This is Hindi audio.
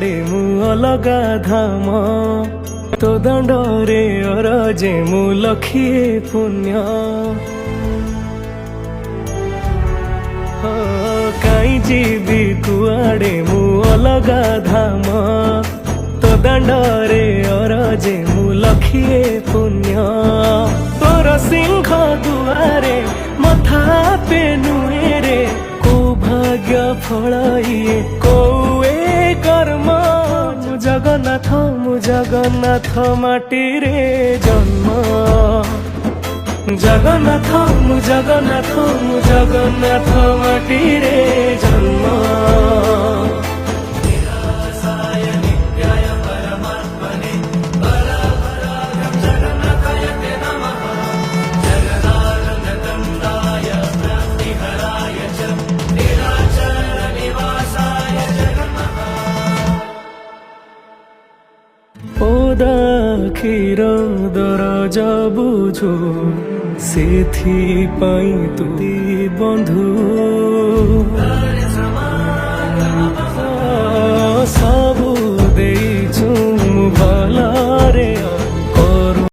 कुआड़े मु अलगा धाम तो दंडरे अरजे मु लखिए पुण्य काई जीवी कुआड़े मु अलगा धाम तो दंडरे अरजे मु लखिए पुण्य तोर सिंह दुआरे मथा पे नुएरे को भाग्य फल ये कोए कर्म मु जगन्नाथ माटी रे जन्म जगन्नाथ मु जगन्नाथ माटी रे जन्म क्षीर दरज बुझु सेथि पाई तु बंधु।